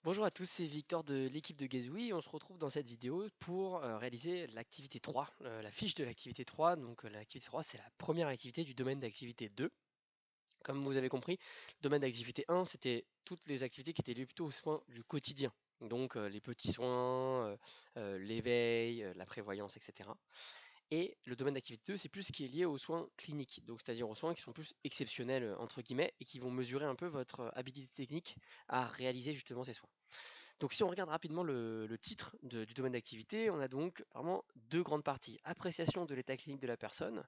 Bonjour à tous, c'est Victor de l'équipe de Gazoui. On se retrouve dans cette vidéo pour réaliser l'activité 3, la fiche de l'activité 3. Donc l'activité 3, c'est la première activité du domaine d'activité 2. Comme vous avez compris, le domaine d'activité 1, c'était toutes les activités qui étaient liées plutôt aux soins du quotidien. Donc les petits soins, l'éveil, la prévoyance, etc. Et le domaine d'activité 2, c'est plus ce qui est lié aux soins cliniques, donc c'est-à-dire aux soins qui sont plus exceptionnels, entre guillemets, et qui vont mesurer un peu votre habilité technique à réaliser justement ces soins. Donc si on regarde rapidement le titre du domaine d'activité, on a donc vraiment deux grandes parties. Appréciation de l'état clinique de la personne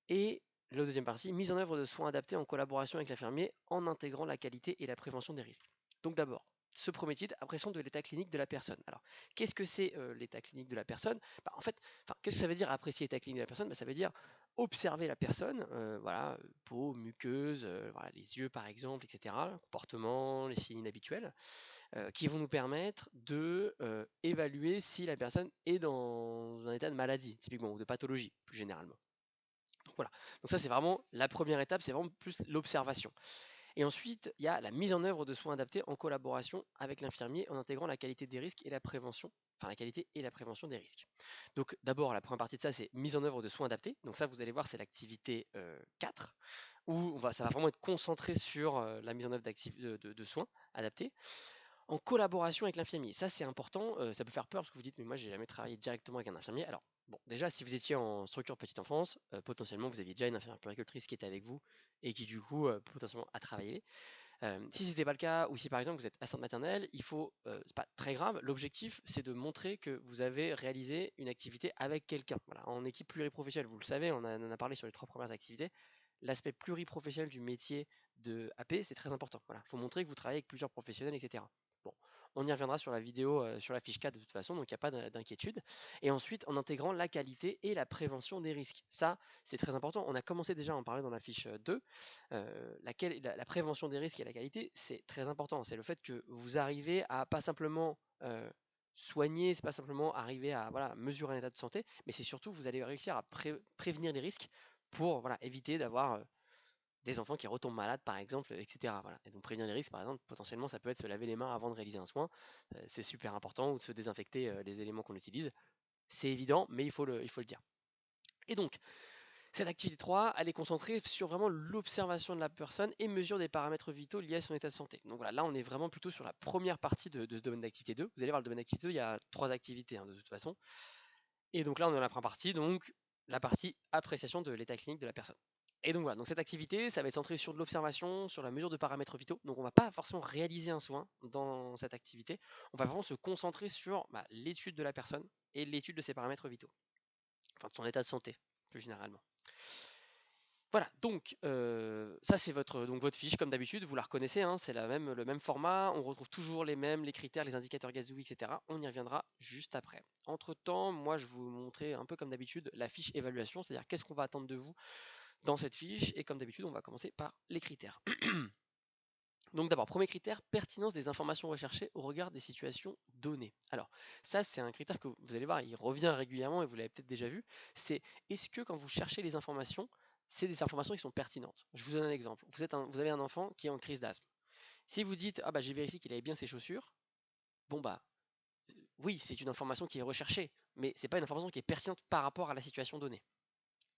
et la deuxième partie, mise en œuvre de soins adaptés en collaboration avec l'infirmier en intégrant la qualité et la prévention des risques. Donc d'abord, ce premier titre, appréciation de l'état clinique de la personne. Alors, qu'est-ce que c'est l'état clinique de la personne? En fait, qu'est-ce que ça veut dire apprécier l'état clinique de la personne? Ça veut dire observer la personne, voilà, peau, muqueuse, voilà, les yeux par exemple, etc., le comportement, les signes inhabituels, qui vont nous permettre de évaluer si la personne est dans un état de maladie, typiquement, ou de pathologie, plus généralement. Donc voilà, donc ça c'est vraiment la première étape, c'est vraiment plus l'observation. Et ensuite, il y a la mise en œuvre de soins adaptés en collaboration avec l'infirmier en intégrant la qualité des risques et la prévention, enfin la qualité et la prévention des risques. Donc d'abord, la première partie de ça, c'est mise en œuvre de soins adaptés. Donc ça, vous allez voir, c'est l'activité 4, où ça va vraiment être concentré sur la mise en œuvre de soins adaptés en collaboration avec l'infirmier. Ça, c'est important. Ça peut faire peur parce que vous dites, mais moi, j'ai jamais travaillé directement avec un infirmier. Alors, bon, déjà, si vous étiez en structure petite enfance, potentiellement, vous aviez déjà une infirmière puéricultrice qui était avec vous et qui, du coup, potentiellement a travaillé. Si ce n'était pas le cas, ou si par exemple vous êtes assistante maternelle, il faut, c'est pas très grave, l'objectif c'est de montrer que vous avez réalisé une activité avec quelqu'un, voilà, en équipe pluriprofessionnelle. Vous le savez, on en a parlé sur les 3 premières activités. L'aspect pluriprofessionnel du métier de AP, c'est très important. Voilà, il faut montrer que vous travaillez avec plusieurs professionnels, etc. Bon, on y reviendra sur la vidéo, sur la fiche 4 de toute façon, donc il n'y a pas d'inquiétude. Et ensuite, en intégrant la qualité et la prévention des risques. Ça, c'est très important. On a commencé déjà à en parler dans la fiche 2. La prévention des risques et la qualité, c'est très important. C'est le fait que vous arrivez à pas simplement soigner, c'est pas simplement arriver à voilà, mesurer un état de santé, mais c'est surtout vous allez réussir à prévenir les risques pour voilà, éviter d'avoir des enfants qui retombent malades par exemple, etc. Voilà. Et donc prévenir les risques, par exemple, potentiellement ça peut être se laver les mains avant de réaliser un soin, c'est super important, ou de se désinfecter les éléments qu'on utilise. C'est évident, mais il faut le dire. Et donc, cette activité 3, elle est concentrée sur vraiment l'observation de la personne et mesure des paramètres vitaux liés à son état de santé. Donc voilà, là on est vraiment plutôt sur la première partie de ce domaine d'activité 2. Vous allez voir, le domaine d'activité 2, il y a 3 activités de toute façon. Et donc là on est dans la première partie, donc la partie appréciation de l'état clinique de la personne. Et donc voilà, donc cette activité, ça va être centré sur de l'observation, sur la mesure de paramètres vitaux. Donc on ne va pas forcément réaliser un soin dans cette activité, on va vraiment se concentrer sur l'étude de la personne et l'étude de ses paramètres vitaux, enfin de son état de santé, plus généralement. Voilà, donc ça c'est votre fiche comme d'habitude, vous la reconnaissez, hein, c'est le même format, on retrouve toujours les critères, les indicateurs Gazoui, etc. On y reviendra juste après. Entre temps, moi je vais vous montrer un peu comme d'habitude la fiche évaluation, c'est-à-dire qu'est-ce qu'on va attendre de vous dans cette fiche, et comme d'habitude on va commencer par les critères. Donc d'abord, premier critère, pertinence des informations recherchées au regard des situations données. Alors ça c'est un critère que vous allez voir, il revient régulièrement et vous l'avez peut-être déjà vu, c'est est-ce que quand vous cherchez les informations, c'est des informations qui sont pertinentes. Je vous donne un exemple, vous avez un enfant qui est en crise d'asthme. Si vous dites, ah bah j'ai vérifié qu'il avait bien ses chaussures, bon bah oui c'est une information qui est recherchée, mais c'est pas une information qui est pertinente par rapport à la situation donnée.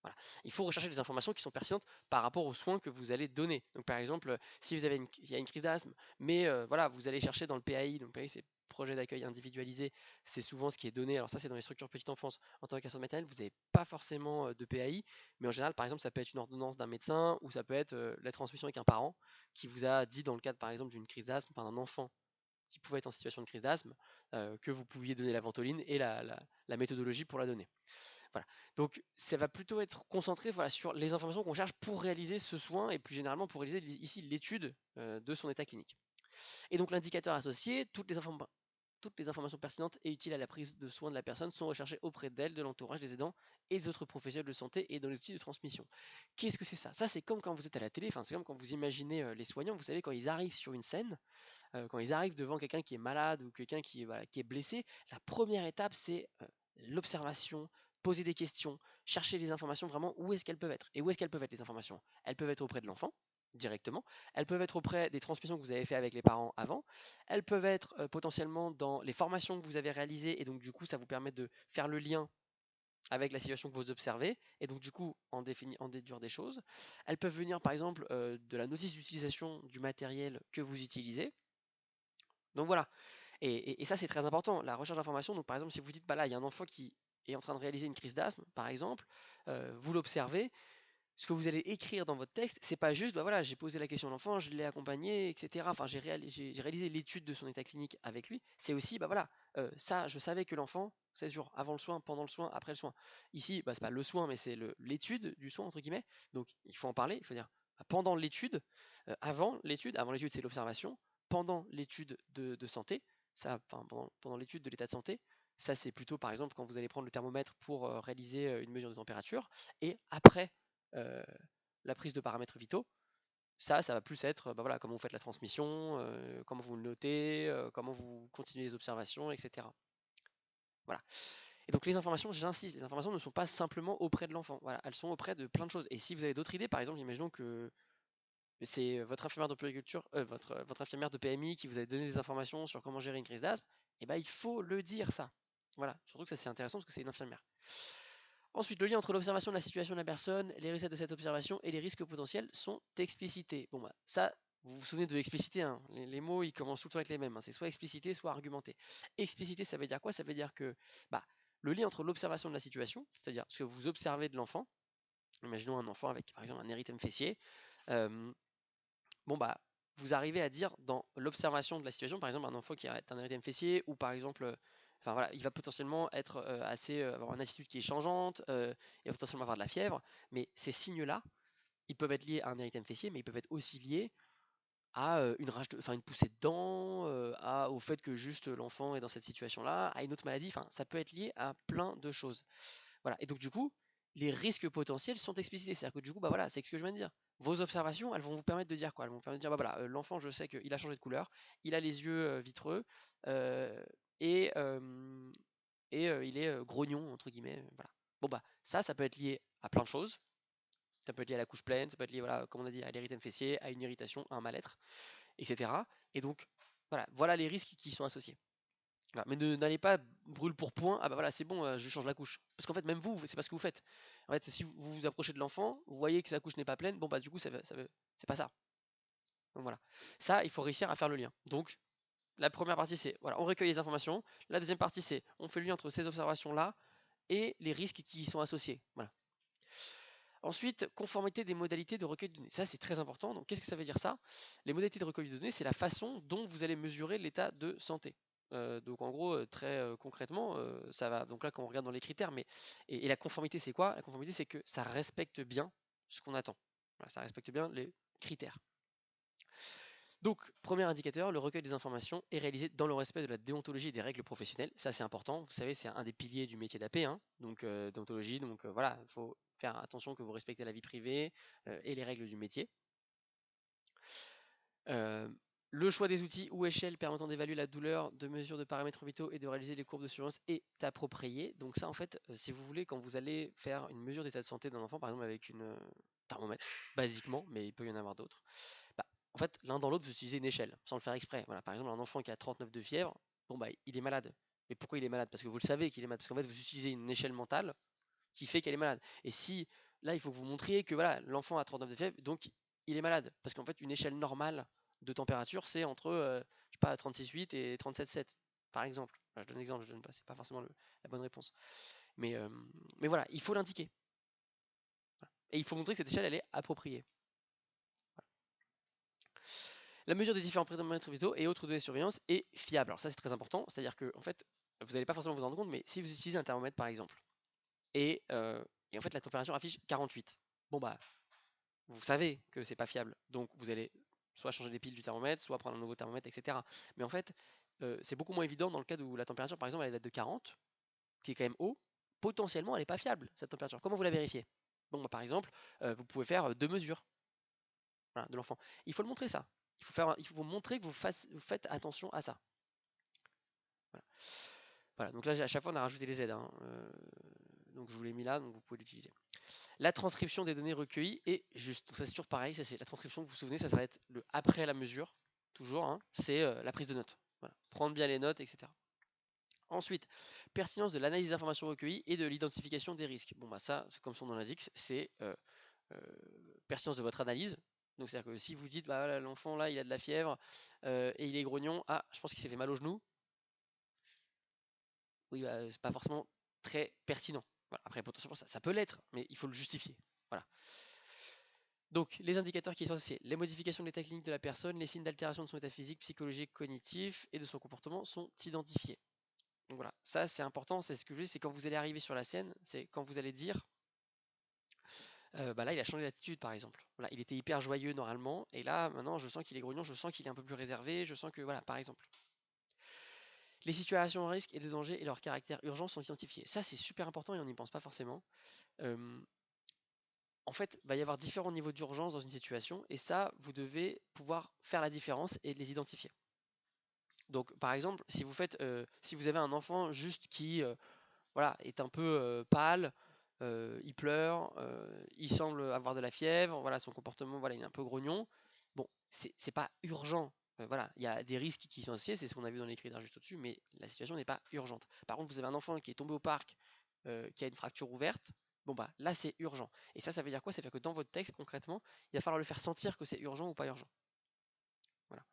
Voilà. Il faut rechercher des informations qui sont pertinentes par rapport aux soins que vous allez donner. Donc par exemple, si vous avez il y a une crise d'asthme, mais voilà, vous allez chercher dans le PAI, donc PAI c'est projet d'accueil individualisé, c'est souvent ce qui est donné. Alors ça c'est dans les structures petite enfance en tant qu'assistante maternelle, vous n'avez pas forcément de PAI, mais en général par exemple ça peut être une ordonnance d'un médecin ou ça peut être la transmission avec un parent qui vous a dit dans le cadre par exemple d'une crise d'asthme, par un enfant qui pouvait être en situation de crise d'asthme, que vous pouviez donner la ventoline et la méthodologie pour la donner. Voilà. Donc ça va plutôt être concentré voilà, sur les informations qu'on cherche pour réaliser ce soin et plus généralement pour réaliser ici l'étude de son état clinique. Et donc l'indicateur associé, toutes les informations pertinentes et utiles à la prise de soin de la personne sont recherchées auprès d'elle, de l'entourage, des aidants et des autres professionnels de santé et dans les outils de transmission. Qu'est-ce que c'est ça? Ça c'est comme quand vous êtes à la télé, c'est comme quand vous imaginez les soignants, vous savez quand ils arrivent sur une scène, quand ils arrivent devant quelqu'un qui est malade ou quelqu'un voilà, qui est blessé, la première étape c'est l'observation, poser des questions, chercher les informations vraiment où est-ce qu'elles peuvent être. Et où est-ce qu'elles peuvent être les informations? Elles peuvent être auprès de l'enfant, directement, elles peuvent être auprès des transmissions que vous avez fait avec les parents avant, elles peuvent être potentiellement dans les formations que vous avez réalisées, et donc du coup ça vous permet de faire le lien avec la situation que vous observez, et donc du coup en déduire des choses. Elles peuvent venir par exemple de la notice d'utilisation du matériel que vous utilisez. Donc voilà, et ça c'est très important, la recherche d'informations. Donc par exemple si vous dites, bah là il y a un enfant qui est en train de réaliser une crise d'asthme, par exemple, vous l'observez, ce que vous allez écrire dans votre texte, c'est pas juste, bah voilà, j'ai posé la question à l'enfant, je l'ai accompagné, etc. Enfin, j'ai réalisé l'étude de son état clinique avec lui. C'est aussi, bah voilà, ça, je savais que l'enfant, 16 jours, avant le soin, pendant le soin, après le soin. Ici, bah, c'est pas le soin, mais c'est l'étude du soin, entre guillemets. Donc, il faut en parler, il faut dire, bah, pendant l'étude, avant l'étude c'est l'observation, pendant l'étude de santé, ça, enfin, pendant l'étude de l'état de santé, ça c'est plutôt par exemple quand vous allez prendre le thermomètre pour réaliser une mesure de température, et après euh, la prise de paramètres vitaux, ça va plus être bah voilà, comment vous faites la transmission, comment vous le notez, comment vous continuez les observations, etc. Voilà. Et donc les informations, j'insiste, les informations ne sont pas simplement auprès de l'enfant, voilà, elles sont auprès de plein de choses. Et si vous avez d'autres idées, par exemple, imaginons que c'est votre infirmière de puériculture, votre infirmière de PMI qui vous a donné des informations sur comment gérer une crise d'asthme, et ben il faut le dire ça. Voilà, surtout que ça c'est intéressant parce que c'est une infirmière. Ensuite, le lien entre l'observation de la situation de la personne, les recettes de cette observation et les risques potentiels sont explicités. Bon bah ça, vous vous souvenez de expliciter, hein, les mots ils commencent tout le temps avec les mêmes, hein, c'est soit explicité, soit argumenté. Explicité, ça veut dire quoi? Ça veut dire que bah, le lien entre l'observation de la situation, c'est-à-dire ce que vous observez de l'enfant, imaginons un enfant avec par exemple un érythème fessier, bon bah vous arrivez à dire dans l'observation de la situation, par exemple un enfant qui a un érythème fessier, ou par exemple, enfin voilà, il va potentiellement être avoir une attitude qui est changeante, il va potentiellement avoir de la fièvre, mais ces signes-là, ils peuvent être liés à un érythème fessier, mais ils peuvent être aussi liés à une rage enfin une poussée de dents, au fait que juste l'enfant est dans cette situation-là, à une autre maladie, enfin ça peut être lié à plein de choses. Voilà, et donc du coup, les risques potentiels sont explicités. C'est-à-dire que du coup, bah voilà, c'est ce que je viens de dire. Vos observations, elles vont vous permettre de dire quoi? Elles vont vous permettre de dire, bah voilà, l'enfant, je sais qu'il a changé de couleur, il a les yeux vitreux, euh, et, euh, il est grognon, entre guillemets. Voilà. Bon bah ça peut être lié à plein de choses. Ça peut être lié à la couche pleine, ça peut être lié, voilà, comme on a dit, à l'érythème fessier, à une irritation, à un mal-être, etc. Et donc, voilà les risques qui sont associés. Voilà, mais n'allez pas brûle pour point, ah bah voilà, c'est bon, je change la couche. Parce qu'en fait, même vous, c'est pas ce que vous faites. En fait, si vous vous approchez de l'enfant, vous voyez que sa couche n'est pas pleine, bon bah du coup, c'est pas ça. Donc voilà. Ça, il faut réussir à faire le lien. Donc, la première partie, c'est, voilà, on recueille les informations. La deuxième partie, c'est, on fait le lien entre ces observations-là et les risques qui y sont associés. Voilà. Ensuite, conformité des modalités de recueil de données. Ça, c'est très important. Donc, qu'est-ce que ça veut dire ça? Les modalités de recueil de données, c'est la façon dont vous allez mesurer l'état de santé. Donc, en gros, très concrètement, ça va. Donc là, quand on regarde dans les critères, et la conformité, c'est quoi? La conformité, c'est que ça respecte bien ce qu'on attend. Voilà, ça respecte bien les critères. Donc, premier indicateur, le recueil des informations est réalisé dans le respect de la déontologie et des règles professionnelles. Ça, c'est important. Vous savez, c'est un des piliers du métier d'AP, hein. Donc, déontologie. Donc, voilà, il faut faire attention que vous respectez la vie privée et les règles du métier. Le choix des outils ou échelles permettant d'évaluer la douleur, de mesure de paramètres vitaux et de réaliser les courbes de surveillance est approprié. Donc ça, en fait, si vous voulez, quand vous allez faire une mesure d'état de santé d'un enfant, par exemple avec une thermomètre, basiquement, mais il peut y en avoir d'autres, bah, en fait, l'un dans l'autre, vous utilisez une échelle, sans le faire exprès. Voilà, par exemple, un enfant qui a 39 de fièvre, bon bah, il est malade. Mais pourquoi il est malade? Parce que vous le savez qu'il est malade. Parce qu'en fait, vous utilisez une échelle mentale qui fait qu'elle est malade. Et si, là, il faut que vous montriez que voilà, l'enfant a 39 de fièvre, donc il est malade. Parce qu'en fait, une échelle normale de température, c'est entre, je sais pas, 36,8 et 37,7, par exemple. Enfin, je donne un exemple, je donne pas, c'est pas forcément la bonne réponse. Mais voilà, il faut l'indiquer. Voilà. Et il faut montrer que cette échelle, elle est appropriée. La mesure des différents paramètres vitaux et autres données de surveillance est fiable. Alors ça c'est très important, c'est-à-dire que en fait, vous n'allez pas forcément vous en rendre compte, mais si vous utilisez un thermomètre par exemple, et en fait la température affiche 48, bon bah vous savez que c'est pas fiable, donc vous allez soit changer les piles du thermomètre, soit prendre un nouveau thermomètre, etc. Mais en fait, c'est beaucoup moins évident dans le cas où la température par exemple elle date de 40, qui est quand même haut, potentiellement elle n'est pas fiable cette température. Comment vous la vérifiez? Bon bah, par exemple, vous pouvez faire deux mesures, voilà, de l'enfant. Il faut le montrer ça. Il faut montrer que vous faites attention à ça. Voilà. Voilà, donc là à chaque fois on a rajouté les aides, hein. donc je vous l'ai mis là, donc vous pouvez l'utiliser. La transcription des données recueillies est juste. Donc ça c'est toujours pareil, ça c'est la transcription, vous vous souvenez, ça va être le après la mesure, toujours, hein, c'est la prise de notes. Voilà. Prendre bien les notes, etc. Ensuite, pertinence de l'analyse des informations recueillies et de l'identification des risques. Bon bah ça, comme son nom l'indique, c'est pertinence de votre analyse. Donc c'est-à-dire que si vous dites, bah voilà, l'enfant là il a de la fièvre et il est grognon, ah je pense qu'il s'est fait mal au genou. Oui, bah, c'est pas forcément très pertinent. Voilà. Après potentiellement ça peut l'être, mais il faut le justifier. Voilà. Donc, les indicateurs qui sont associés, les modifications de l'état clinique de la personne, les signes d'altération de son état physique, psychologique, cognitif et de son comportement sont identifiés. Donc voilà, ça c'est important, c'est ce que je dis, c'est quand vous allez arriver sur la scène, c'est quand vous allez dire, bah là il a changé d'attitude par exemple. Voilà, il était hyper joyeux normalement, et là maintenant je sens qu'il est grognon, je sens qu'il est un peu plus réservé, je sens que voilà, par exemple. Les situations à risque et de danger et leur caractère urgent sont identifiés. Ça c'est super important et on n'y pense pas forcément. En fait, il va y avoir différents niveaux d'urgence dans une situation, et ça, vous devez pouvoir faire la différence et les identifier. Donc, par exemple, si vous avez un enfant juste qui, voilà, est un peu pâle, il pleure, il semble avoir de la fièvre, voilà, son comportement, voilà, il est un peu grognon. Bon, c'est pas urgent. Voilà, il y a des risques qui sont associés, c'est ce qu'on a vu dans les critères juste au-dessus, mais la situation n'est pas urgente. Par contre, vous avez un enfant qui est tombé au parc, qui a une fracture ouverte, bon bah là c'est urgent. Et ça veut dire quoi? Ça veut dire que dans votre texte, concrètement, il va falloir le faire sentir que c'est urgent ou pas urgent. Voilà.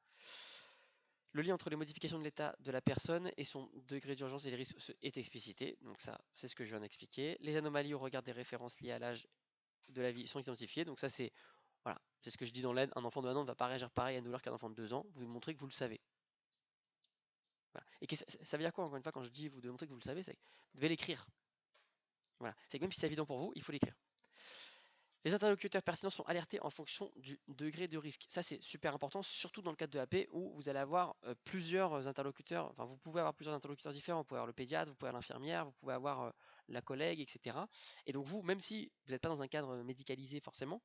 Le lien entre les modifications de l'état de la personne et son degré d'urgence et les risques est explicité. Donc ça, c'est ce que je viens d'expliquer. Les anomalies au regard des références liées à l'âge de la vie sont identifiées. Donc ça, c'est voilà, c'est ce que je dis dans l'aide. Un enfant de 1 an ne va pas réagir pareil à une douleur qu'un enfant de 2 ans. Vous montrez que vous le savez. Voilà. Et ça veut dire quoi, encore une fois, quand je dis vous devez montrer que vous le savez, c'est que vous devez l'écrire. Voilà. C'est que même si c'est évident pour vous, il faut l'écrire. Les interlocuteurs pertinents sont alertés en fonction du degré de risque. Ça, c'est super important, surtout dans le cadre de AP où vous allez avoir plusieurs interlocuteurs. Enfin, vous pouvez avoir plusieurs interlocuteurs différents. Vous pouvez avoir le pédiatre, vous pouvez avoir l'infirmière, vous pouvez avoir la collègue, etc. Et donc, vous, même si vous n'êtes pas dans un cadre médicalisé forcément,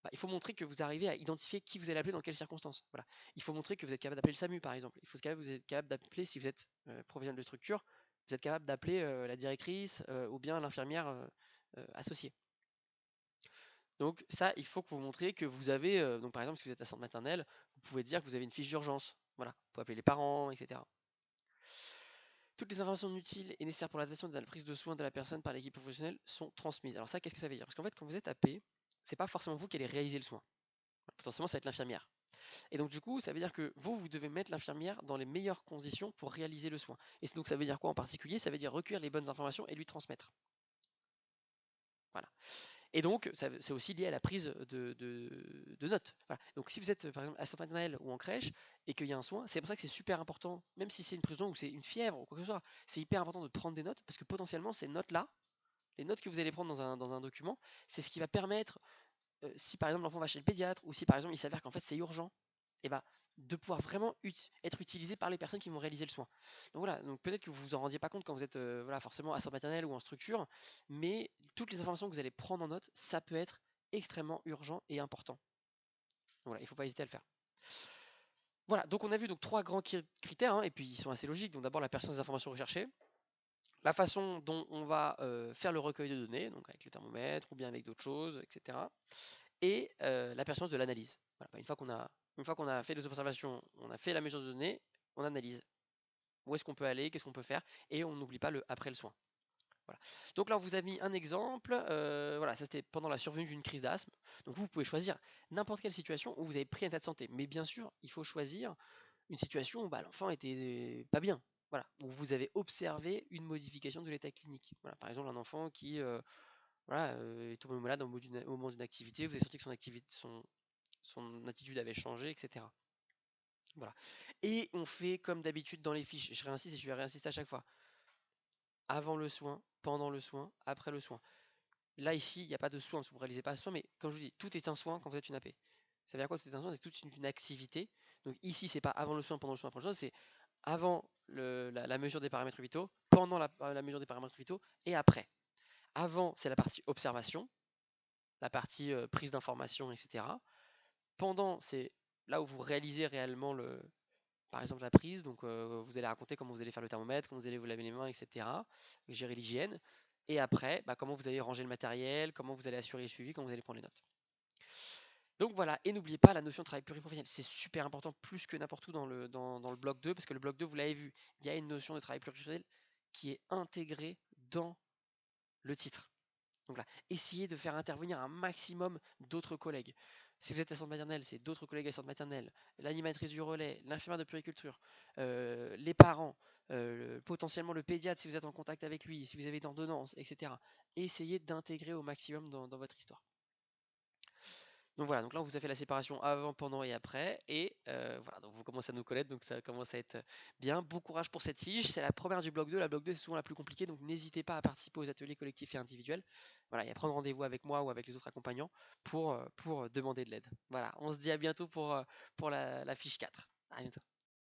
bah, il faut montrer que vous arrivez à identifier qui vous allez appeler dans quelles circonstances. Voilà. Il faut montrer que vous êtes capable d'appeler le SAMU, par exemple. Il faut que vous êtes capable d'appeler, si vous êtes professionnel de structure, vous êtes capable d'appeler la directrice ou bien l'infirmière associée. Donc ça, il faut que vous montriez que vous avez, donc par exemple, si vous êtes à centre maternelle, vous pouvez dire que vous avez une fiche d'urgence. Voilà, vous pouvez appeler les parents, etc. Toutes les informations utiles et nécessaires pour l'adaptation de la prise de soins de la personne par l'équipe professionnelle sont transmises. Alors ça, qu'est-ce que ça veut dire? Parce qu'en fait, quand vous êtes AP, c'est pas forcément vous qui allez réaliser le soin. Potentiellement, ça va être l'infirmière. Et donc du coup, ça veut dire que vous devez mettre l'infirmière dans les meilleures conditions pour réaliser le soin. Et donc ça veut dire quoi en particulier? Ça veut dire recueillir les bonnes informations et lui transmettre. Voilà. Et donc, c'est aussi lié à la prise de notes. Voilà. Donc, si vous êtes par exemple à centre maternelle ou en crèche et qu'il y a un soin, c'est pour ça que c'est super important, même si c'est une prison ou c'est une fièvre ou quoi que ce soit, c'est hyper important de prendre des notes parce que potentiellement, ces notes-là, les notes que vous allez prendre dans un document, c'est ce qui va permettre, si par exemple l'enfant va chez le pédiatre ou si par exemple il s'avère qu'en fait c'est urgent, et bah, de pouvoir vraiment être utilisé par les personnes qui vont réaliser le soin. Donc voilà, donc peut-être que vous vous en rendiez pas compte quand vous êtes voilà, forcément à centre maternelle ou en structure, mais toutes les informations que vous allez prendre en note, ça peut être extrêmement urgent et important. Donc voilà, il ne faut pas hésiter à le faire. Voilà, donc on a vu donc 3 grands critères, hein, et puis ils sont assez logiques. Donc d'abord la pertinence des informations recherchées, la façon dont on va faire le recueil de données, donc avec le thermomètre ou bien avec d'autres choses, etc. Et la pertinence de l'analyse. Voilà, bah, une fois qu'on a fait les observations, on a fait la mesure de données, on analyse. Où est-ce qu'on peut aller, qu'est-ce qu'on peut faire, et on n'oublie pas le après le soin. Voilà. Donc là, on vous a mis un exemple. Voilà, ça c'était pendant la survenue d'une crise d'asthme. Donc vous pouvez choisir n'importe quelle situation où vous avez pris un état de santé. Mais bien sûr, il faut choisir une situation où bah, l'enfant était pas bien. Voilà, où vous avez observé une modification de l'état clinique. Voilà, par exemple, un enfant qui voilà, est tombé malade au moment d'une activité, vous avez senti que son attitude avait changé, etc. Voilà. Et on fait comme d'habitude dans les fiches, je réinsiste et je vais réinsister à chaque fois. Avant le soin, pendant le soin, après le soin. Là ici, il n'y a pas de soin, vous ne réalisez pas le soin, mais comme je vous dis, tout est un soin quand vous êtes une AP. Ça veut dire quoi tout est un soin? C'est toute une activité. Donc ici, c'est pas avant le soin, pendant le soin, après le soin, c'est avant la mesure des paramètres vitaux, pendant la mesure des paramètres vitaux et après. Avant, c'est la partie observation, la partie prise d'information, etc. Pendant, c'est là où vous réalisez réellement par exemple la prise, donc vous allez raconter comment vous allez faire le thermomètre, comment vous allez vous laver les mains, etc. Gérer l'hygiène. Et après, comment vous allez ranger le matériel, comment vous allez assurer le suivi, comment vous allez prendre les notes. Donc voilà, et n'oubliez pas la notion de travail pluriprofessionnel, c'est super important plus que n'importe où dans le bloc 2, parce que le bloc 2, vous l'avez vu, il y a une notion de travail pluriprofessionnel qui est intégrée dans le titre. Donc là, essayez de faire intervenir un maximum d'autres collègues. Si vous êtes assistante maternelle, c'est d'autres collègues assistantes maternelles, l'animatrice du relais, l'infirmière de puériculture, les parents, potentiellement le pédiatre si vous êtes en contact avec lui, si vous avez une ordonnance, etc. Essayez d'intégrer au maximum dans votre histoire. Donc voilà, donc là on vous a fait la séparation avant, pendant et après, et voilà, donc vous commencez à nous connaître, donc ça commence à être bien. Bon courage pour cette fiche, c'est la première du bloc 2, la bloc 2 c'est souvent la plus compliquée, donc n'hésitez pas à participer aux ateliers collectifs et individuels, voilà, et à prendre rendez-vous avec moi ou avec les autres accompagnants pour demander de l'aide. Voilà, on se dit à bientôt pour la fiche 4. À bientôt.